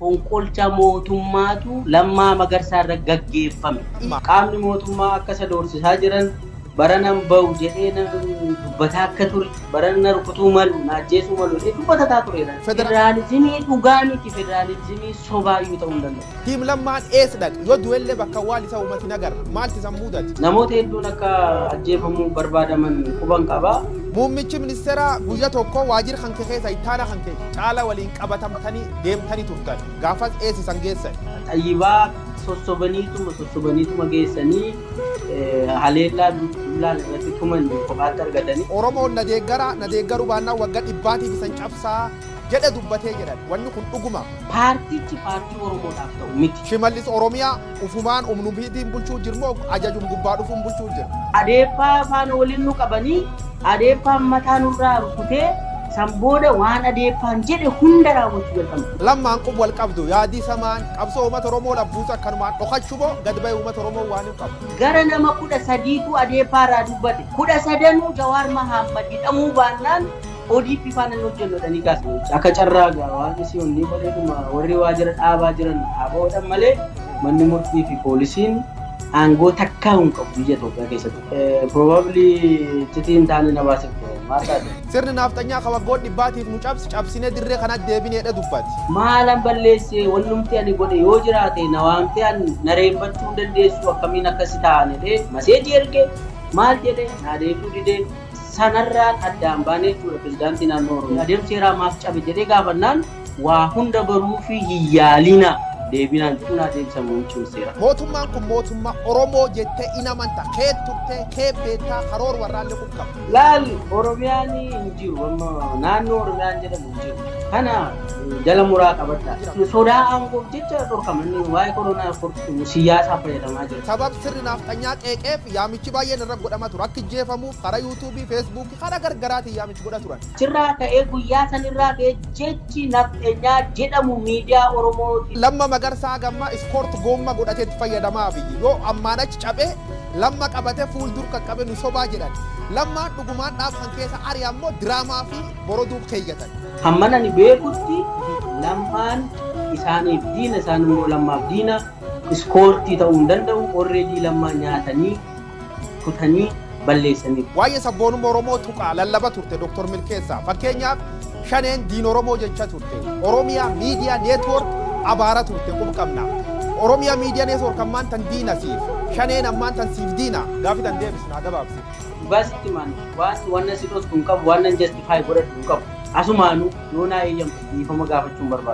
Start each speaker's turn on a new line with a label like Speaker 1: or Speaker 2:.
Speaker 1: fonqolcha mootummaatu Lammaa Magarsaa irra gaggeeffame. Qaamni mootummaa akka isa doorsisaa jiran baranan ba'u jedhee dubbataa akka ture barana rukutuu malu naajjeesuu malu dubbatataa tureera. Federaalizimii dhugaa miti federaalizimii sobaayyuu ta'uu hin danda'u.
Speaker 2: Tiim Lammaan eessa dhaqe yoo du'ellee bakka waan isa uummati nagar maalti san mudate.
Speaker 1: Namoota hedduun akka ajjeefamuu barbaadaman quban qaba.
Speaker 2: Muummichi ministeera guyyaa tokko waajjira kan keessa ittaana kan keessa caala waliin qabatamtanii deemtanii turtan gaafas eessa san geessan.
Speaker 1: Xayyibaa sossobaniituma geessanii haleellaa dullaa irratti tuman kophaatti argatanii.
Speaker 2: Oromoon na deeggaru baannaa waggaa dhibbaatiif isan cabsaa jedhe dubbatee jedhan wanni kun dhuguma.
Speaker 1: Paartichi paartii Oromoodhaaf ta'u miti.
Speaker 2: Shimallis Oromiyaa ufumaan humnuufiitiin bulchuu jirmoo ajajuun gubbaa dhufuun bulchuu jira.
Speaker 1: Adeeffaa faana waliin nu qabanii adeeffaan mataa nurraa rukutee Sambooda waan adeeffaan jedhe hunda raawwachuu jalqabe.
Speaker 2: Lammaan qub wal qabdu yaadii samaan qabsoo uummata Oromoo labbuusa akkanumaan dhokachuu moo gad ba'ee uummata Oromoo waan hin qabu.
Speaker 1: Gara nama 13tu adeeffaarraa dubbate 13 Jawaar Mahammad hidhamuu baannaan ODP faana nu hojjennodhanii kaasne. Akka carraa waan isiyoonni godheedhuma warri waajjira dhaabaa jiran dhaabaadhaan malee manni murtii fi poolisiin aangoo takkaa hin qabu biyya Itoophiyaa keessatti. Probably citiin taane na baasifte.
Speaker 2: Sirni naftanyaa kawaggoon dhibbaatiif nu cabsine dirree kanatti deebineedha dubbati.
Speaker 1: Maalan balleesse wannumti ani godhe yoo jiraate na waamtee ani na reeffachuu hin dandeessu akkamiin akkasi ta'an jedhee maseejii erge maal jedhee na deebisuu didee sanarraan addaan baanee jechuudha pirezidaantii naannoo Oromiyaa. Adeemsa seeraa maaf cabe jedhee gaafannaan waa hunda baruu fi hiyyaalina deebinaan jechuun adeemsamu jechuun seera.
Speaker 2: Mootummaan kun mootummaa Oromoo jettee inamanta kee turtee kee beektaa karoor warraallee kun qaba.
Speaker 1: Laal Oromiyaan hin jiru amma naannoo Oromiyaan jedhamu hin jiru. Kana jala muraa qabadha. Sodaa aangoof jecha dhorkamanni waa'ee koronaa furtuu siyaasaa fayyadamaa jira.
Speaker 2: Sabab sirni naftanyaa qeeqeef yaamichi baay'een irra godhama ture. Akka jeefamuuf karaa yuutuubii, feesbuukii karaa gargaraatiin yaamichi godha turan.
Speaker 1: Sirraa ka'ee guyyaa sanirraa ka'ee jechi naftanyaa jedhamu miidiyaa Oromooti.
Speaker 2: Lamma Magarsaa gamma ispoort goomma godhateetti fayyadamaa biyyi yoo ammaan achi cabee lamma qabatee fuuldur qaqqabe nu sobaa jedhan. Lammaan dhugumaan dhaabsan keessa ari ammoo diraamaa fi boroduuf keeyyatan.
Speaker 1: Hamman ani beekutti Lammaan isaaniif diina isaan immoo Lammaaf diina ispoortii ta'uu hin danda'u already Lammaa nyaatanii kutanii balleessanii.
Speaker 2: Waa'ee sabboonummaa Oromoo tuqaa lallaba turte Dr. Milkeessaa fakkeenyaaf shaneen diin Oromoo jecha turte Oromiyaa miidiyaa neetwoork abaara turte kun qabna. Oromiyaa miidiyaa neetwoork ammaan tan diina siif shaneen ammaan tan siif diina gaafi tan deebisnaa gabaabsi.
Speaker 1: Basti man waan si tos kun qabu waan justify godhatu kun qabu asumaanu yoo naa eeyyamtu dhiifama gaafachuun barbaadu.